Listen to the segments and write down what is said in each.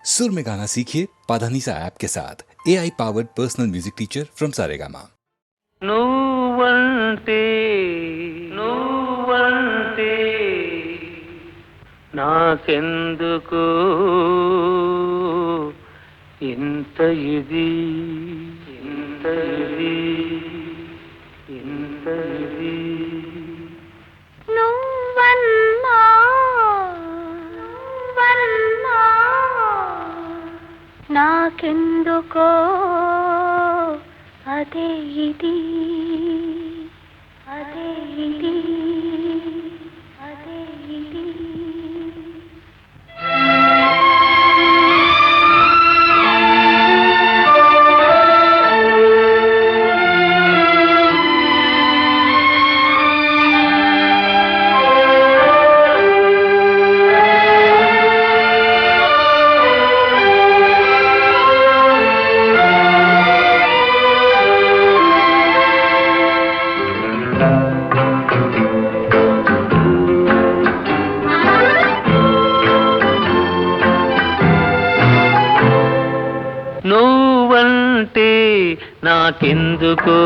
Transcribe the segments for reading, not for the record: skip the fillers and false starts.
सुर में गाना सीखिए पाधानीसा ऐप के साथ AI powered personal music teacher from Saregama. నువ్వంటే నువ్వంటే నాకెందుకు ఇంత ఇది ఇంత ఇది ఇంత ఇది నువ్వన్నా నువ్వన్నా నాకెందుకో అదే ఇది అదే ఇది అదే ఇది నువ్వంటే నాకెందుకో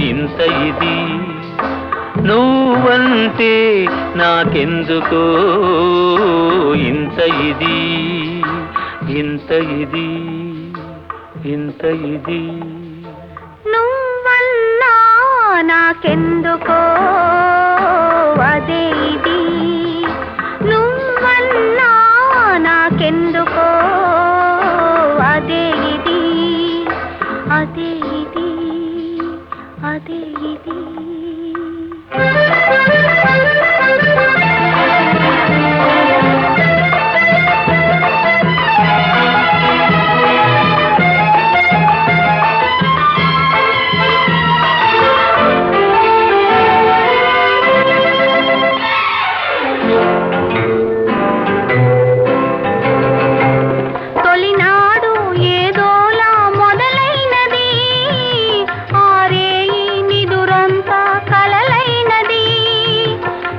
ఇంత ఇది నువ్వంటే నాకెందుకో ఇంత ఇది ఇంత ఇది ఇంత ఇది నువ్వన్నా నాకెందుకో అదే ఇది నువ్వన్నా నాకెందుకో అదే ఇది అదే ఇది అదే ఇది తొలినాడు ఏదోలా మొదలైనది ఆరేయి నిదురంతా కలలైనది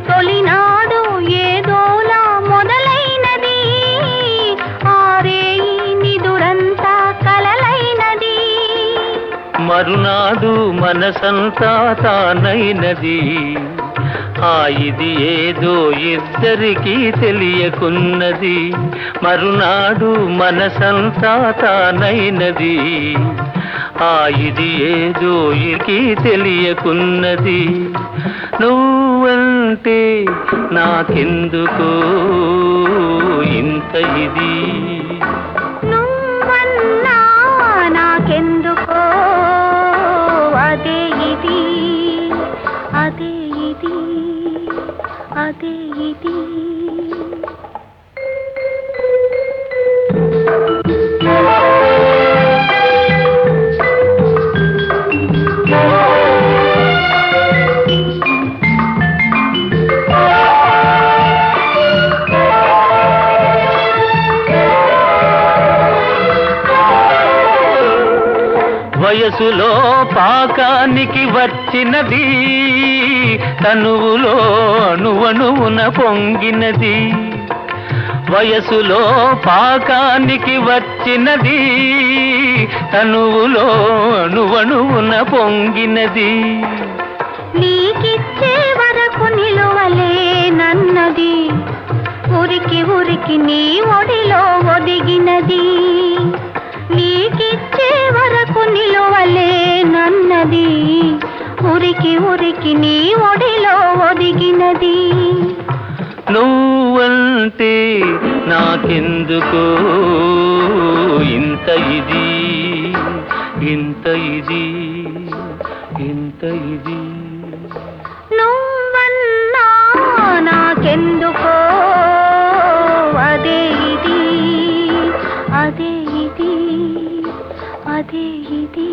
తొలినాడు ఏదోలా మొదలైనది ఆరేయి నిదురంతా కలలైనది మరునాడు మనసంతా తానైనది ఆ ఇది ఏదో ఇద్దరికీ తెలియకున్నది మరునాడు మనసంతా తానైనది ఆ ఇది ఏదో ఇకి తెలియకున్నది నువ్వంటే నాకెందుకో ఇంత ఇది నువ్వన్నా నాకెందుకో అదే ఇది అదే ఇది అదే ఇది వయసులో పాకానికి వచ్చినది తనువులో అణువణువున పొంగినది వయసులో పాకానికి వచ్చినది తనువులో అణువణువున పొంగినది నీకిచ్చే వరకు నిలువలేనన్నది ఉరికి ఉరికి నీ ఒడిలో ఒదిగినది నీకిచ్చే వరకు నిలువలేనన్నది ఉరికి ఉరికి నీ ఒడిలో ఒదిగినది నువ్వంటే నాకెందుకో ఇంత ఇది ఇంత ఇది ఇంత ఇది నువ్వన్నా నాకెందుకో అదే ఇది అదే ఇది అదే ఇది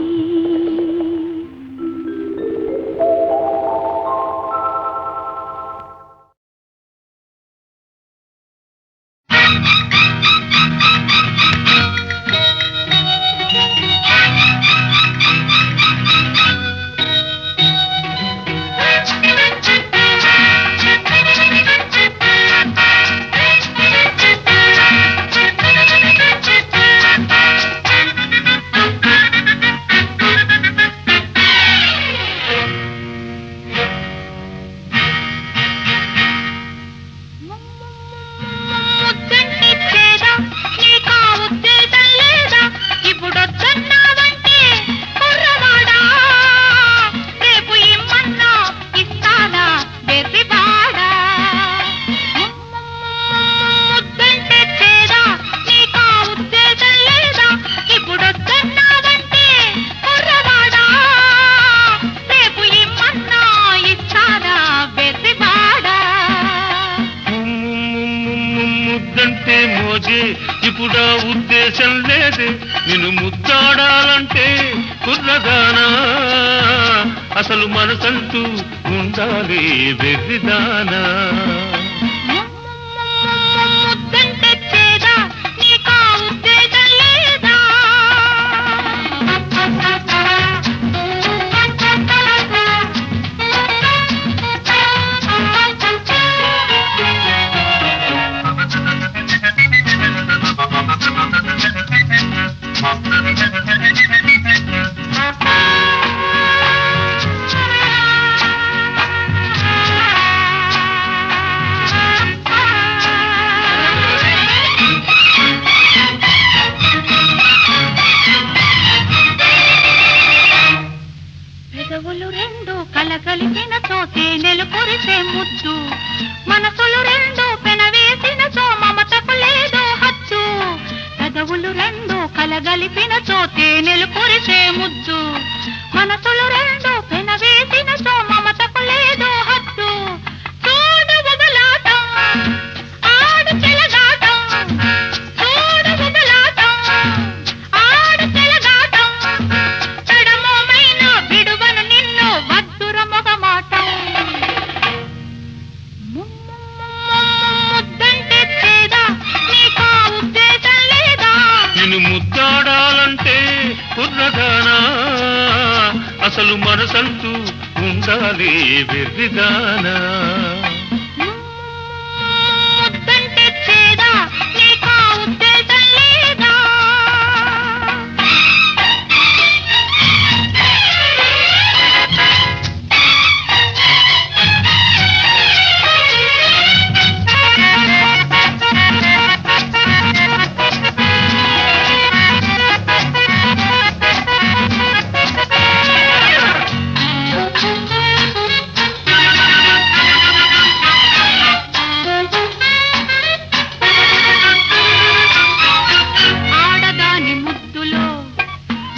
మోగే ఇప్పుడు ఆ ఉద్దేశం లేదే నిన్ను ముద్దాడాలంటే కుర్రదానా అసలు మనసంటూ ఉండాలి వెర్రిదానా ముద్దంటే చేదా నీకా ఉద్దేశం లేదా పెదవులు రెండు కలగలిపిన చోటే నెలు కురిసే ముద్దు మనసులు రెండు పెనవేసిన చో మమతకు లేదో హచ్చు పెదవులు రెండు కలగలిపిన చోటే నెలు కురిసే ముద్దు మనసులు రెండు పెనవేసిన చో మమతకు లేదో హచ్చు చూడు బుబలాటం ఆడు చెలగాటం చూడు బుబలాటం ఆడు చెలగాటం తడమోమైన విడువను నిన్ను వద్దుర మొగమాటం ముద్దంటే చేదా నీకా ఉద్దేశం లేదా నిన్ను ముద్దాడాలంటే కుర్రదానా అసలు మనసంటూ ఉండాలి వెర్రిదానా ముద్దంటే చేదా నీకా ఉద్దేశం లేదా ఆడదాని ముద్దులో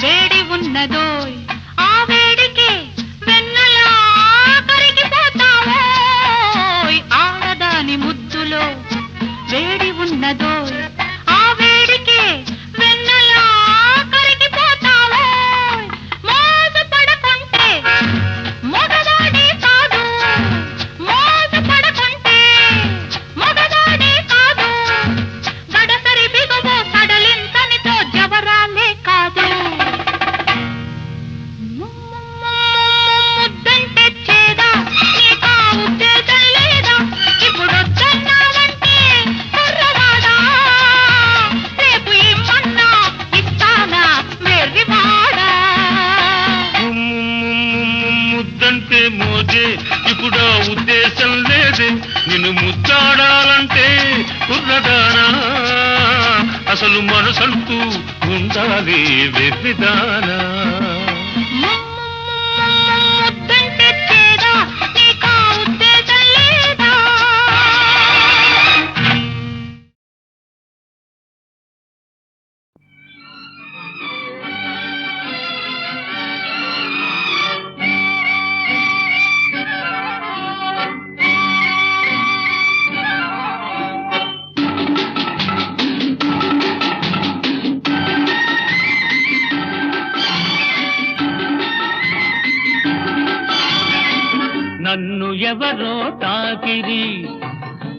వేడి ఉన్నదోయ్ ఆ వేడికి వెన్నెలా కరిగిపోతావోయ్ ఆడదాని ముద్దులో వేడి ఉన్నదోయ్ ఆ వేడికి వెన్నెలా కరిగిపోతావోయ్ మోజు పడకుంటే మగవాడే కాదు మోజు పడకుంటే మగవాడే కాదు గడసరి బిగువు సడలింతనితో జవరాలే కాదు ముద్దంటే చేదా నీకా ఉద్దేశం లేదా ఇప్పుడు వద్దన్నావంటే కుర్రవాడా రేపు ఇమ్మన్నా ఇస్తానా వెర్రివాడా ముద్దంటే మోజే ఇప్పుడు ఆ ఉద్దేశం లేదే నిన్ను ముద్దాడాలంటే కుర్రదానా అసలు మనసంటూ ఉండాలి వెర్రిదానా ముద్దంటే చేదా నీకా ఉద్దేశం లేదా నన్ను ఎవరో తాకిరి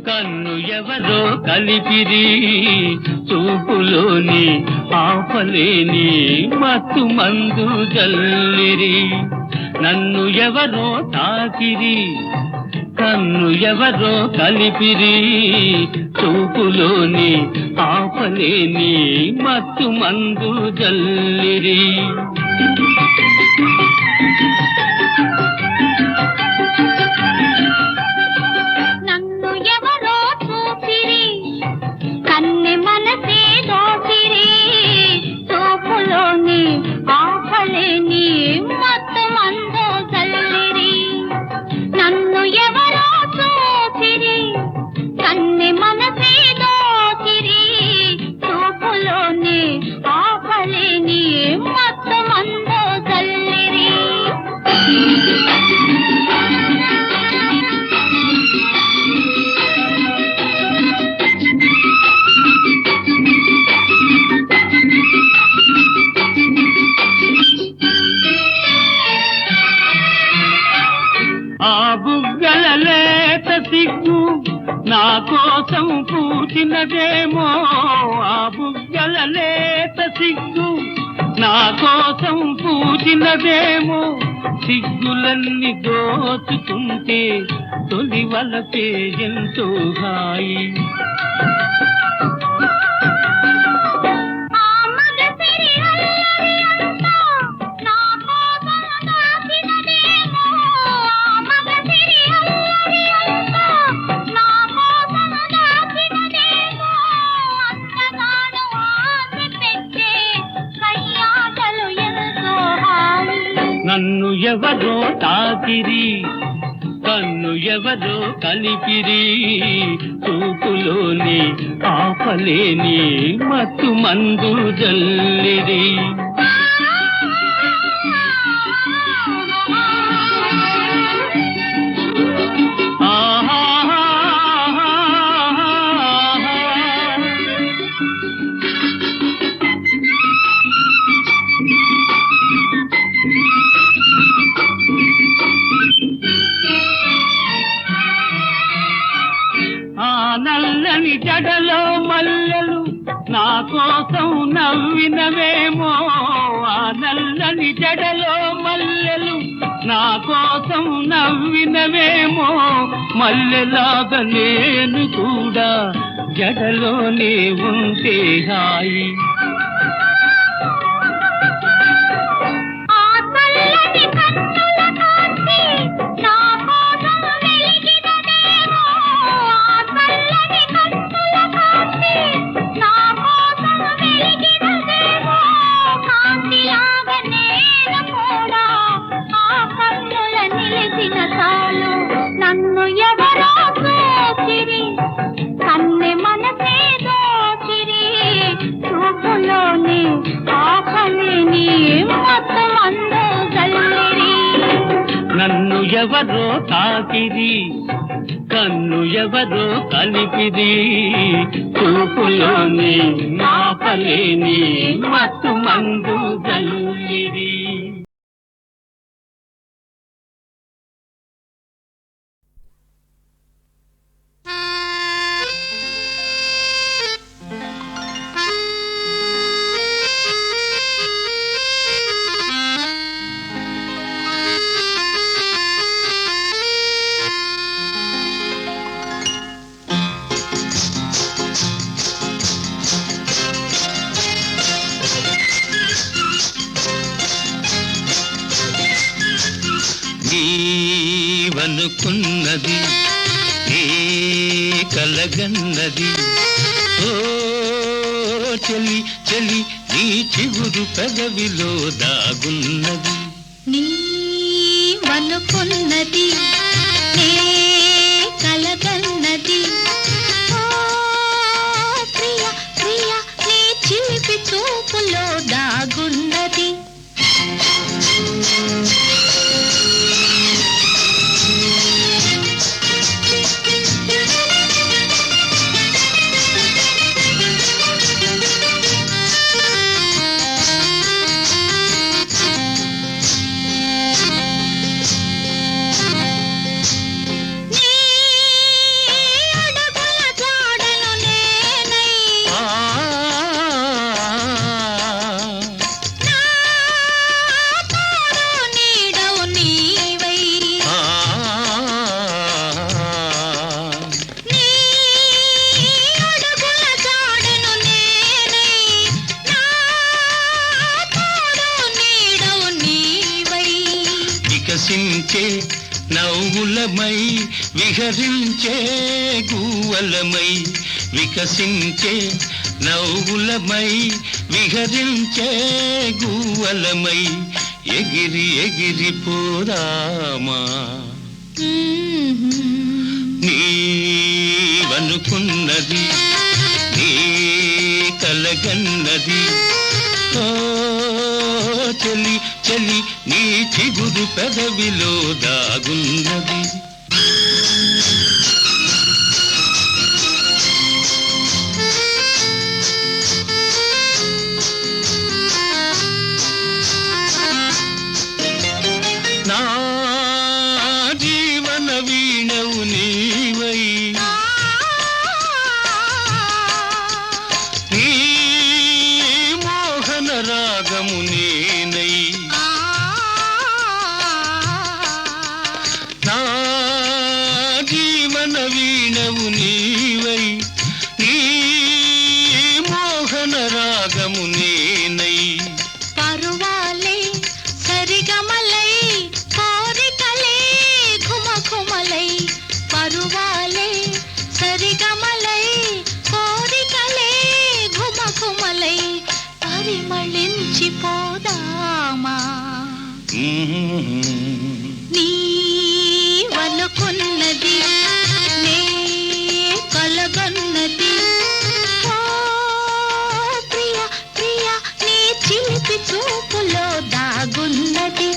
కన్ను ఎవరో కలిపిరి చూపులోని ఆపలేని మత్తు మందు జల్లిరి నన్ను ఎవరో తాకిరి కన్ను ఎవరో కలిపిరి చూపులోని ఆపలేని మత్తు మందు జల్లిరి నన్ను ఎవరో చూసిరి కన్నె మనసే దోసిరి చూపులోని ఆపలేని మత్తు మందు జల్లిరి నన్ను ఎవరో చూసిరి కన్నె మనసే దోసిరి చూపులోని ఆపలేని మత్తు మందు జల్లిరి పూచినదేమో ఆ బుగ్గల లేత సిగ్గు, నా కోసం పూచినదేమో సిగ్గులన్నీ దోచుకుంటే తొలి వలపే ఎంతో హాయి. నన్ను ఎవరో తాకిరి, కన్ను ఎవరో కలిపిరి, చూపులోని ఆపలేని మత్తు మందు జల్లిరి. నల్లని జడలో మల్లెలు నా కోసం నవ్వినవేమో, ఆ నల్లని జడలో మల్లెలు నా కోసం నవ్వినవేమో, మల్లెలాగా నేను కూడా జడలోనే ఉంటే హాయి. నన్ను ఎవరో చూచిరి, కన్నె మనసే దోచిరి, చూపులోని ఆపలేని మత్తు మందు జల్లిరి. నన్ను ఎవరో తాకిరి, కన్ను ఎవరో కలిపిరి, చూపులోని ఆపలేని మత్తు మందు జల్లిరి. నీవనుకున్నది ఏ కలగన్నది, ఓ చెలి చెలి నీ చిగురు పెదవిలో దాగున్నది. నీవనుకున్నది ఏ కలగన్నది, ఓ ప్రియ ప్రియ నీ చిలిపి చూపులో దాగున్నది. వికసించే నవ్వులమై విహరించే గువ్వలమై, వికసించే నవ్వులమై విహరించే గువ్వలమై, ఎగిరి ఎగిరి పోదామా. నీవనుకున్నది నీ కలగన్నది, ఓ చెలి చెలి నీ చిగురు పెదవిలో దాగున్నది. నా జీవన వీణవు నీవై, రాగము నేనై నా జీవన వీణవు నీవై నీ మోహన రాగము నేనై పరువాలే సరిగమలై కోరికలే ఘుమఘుమలై పరువాలే సరిగమలై కోరికలే ఘుమఘుమలై పరిమళించిపోదామా నీవనుకున్నది నే కలగన్నది ఓ ప్రియ ప్రియ నీ చిలిపి చూపులో దాగున్నది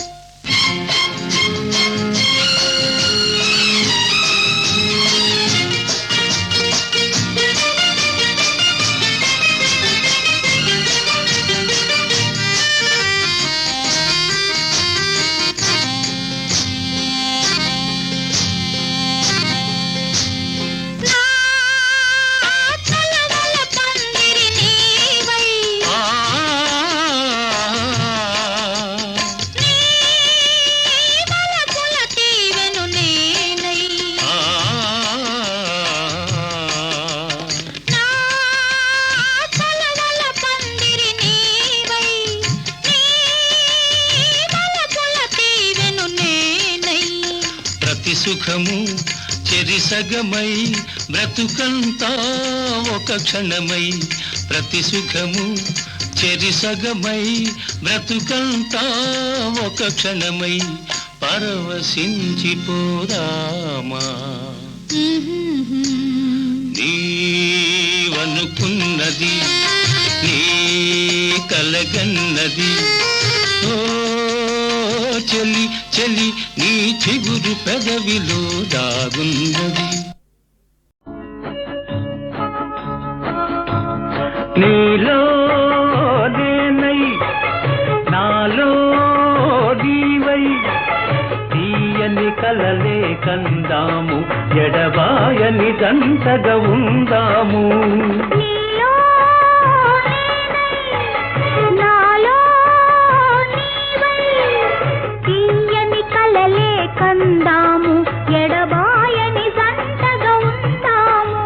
సుఖము చెరిసగమై బ్రతుకంతా ఒక క్షణమై ప్రతి సుఖము చెరిసగమై బ్రతుకంతా ఒక క్షణమై పరవశించిపోదామా నీవనుకున్నది నీ కలగన్నది ఓ చెలి చెలి నీ చిగురు పెదవిలో దాగున్నది నీలో నేనై నాలో నీవై తీయని కలలే కందాము ఎడబాయని దంతగా ఉందాము కందాము ఎడబాయని జంటగా ఉంటాము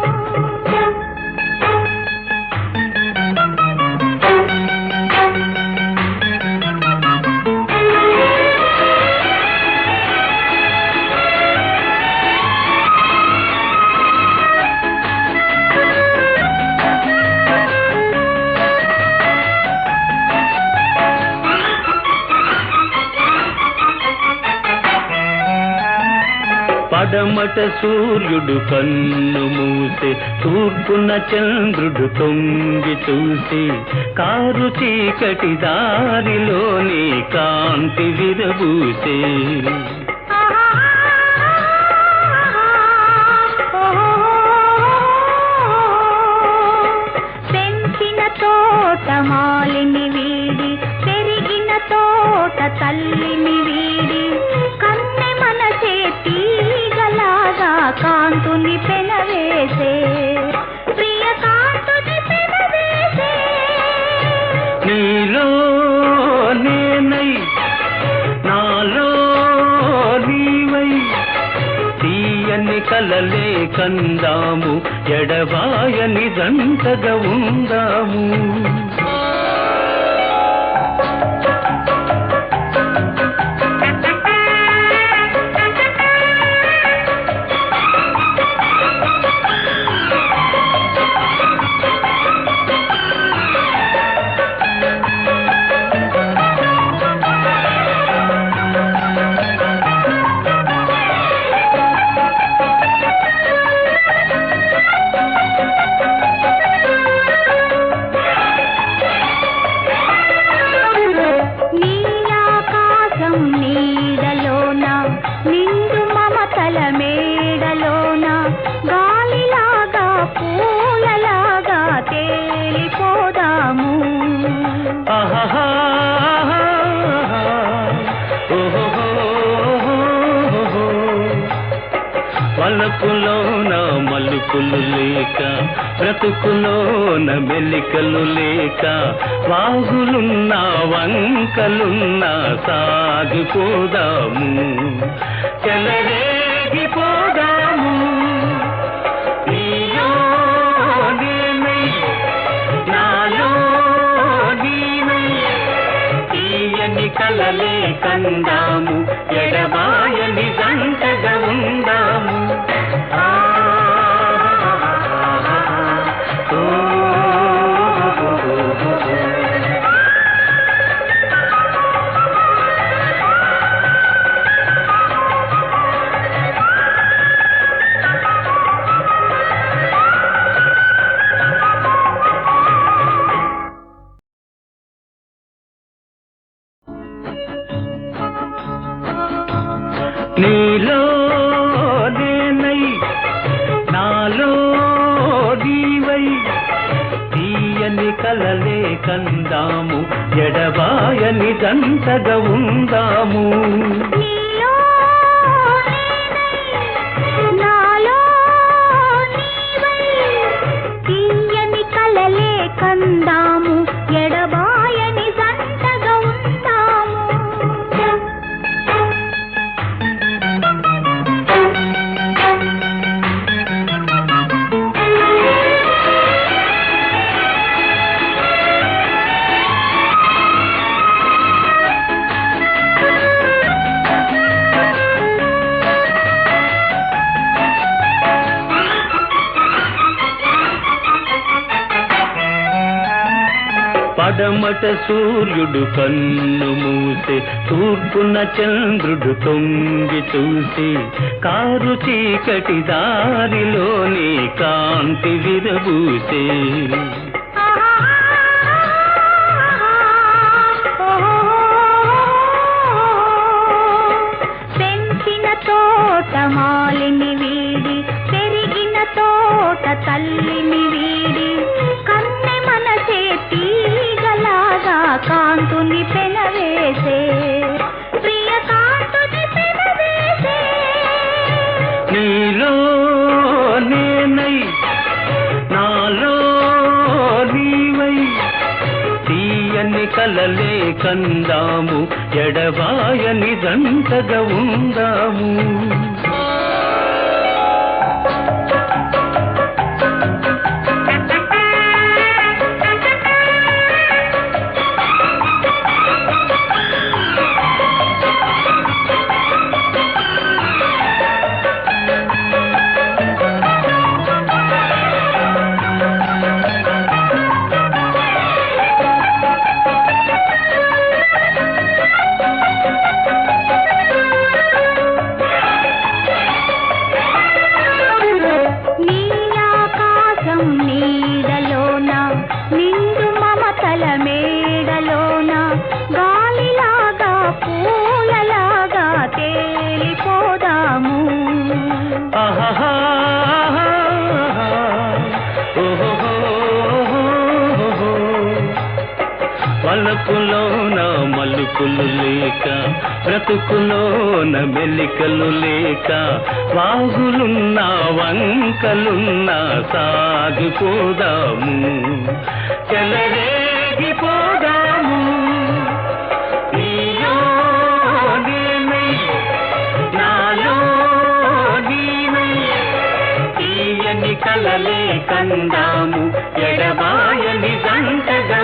పడమట సూర్యుడు కన్ను మూసే తూర్పున చంద్రుడు తొంగి చూసి కారు చీకటి దారిలోని కాంతి విరబూసే పెంచిన తోట మాలిని వీడి పెరిగిన తోట తల్లిని వీడి కన్నె మనసే తీగలాగా కాంతుని పెనవేసే ప్రియ కాంతుని పెనవేసే నీలో నేనై నాలో నీవై తీయని కలలే కందాము ఎడబాయని జంటగా ఉందాము మలుపులు లేక బ్రతుకులోన మెలికలు లేక వాగులున్నా వంకలున్నా సాగిపోదాము చెలరేగిపోదాము నీలో నేనై నాలో నీవై తీయని కలలే కందాము ఎడబాయని జంటగా ఉందాము నీలో నేనై నాలో నీవై తీయని కలలే కందాము ఎడబాయని జంటగా ఉందాము నీలో నేనై నాలో నీవై తీయని కలలే కందాము ఎడబాయని జంటగా ఉందాము పడమట సూర్యుడు కన్ను మూసే తూర్పున చంద్రుడు తొంగి చూసి కారు చీకటి దారిలోని కాంతి విరబూసే పెంచిన తోట మాలిని వీడి పెరిగిన తోట తల్లిని వీడి కన్నె మనసే తీగలాగా కాంతుని పెనవేసే ప్రియ కాంతుని పెనవేసే నీలో నేనై నాలో నీవై తీయని కలలే కందాము ఎడబాయని జంటగా ఉందాము నీలాకాశం నీడలోన నిండు మమతల మేడలోన గాలిలాగా పూలలాగా తేలిపోదాము పలుకులోన మలుపులు లేక బ్రతుకులోన మెలికలు లేక వాగులున్నా వంకలున్నా సాగిపోదాము చెలరేగిపోదాము నీలో నేనై నాలో నీవై తీయని కలలే కందాము ఎడబాయని జంటగా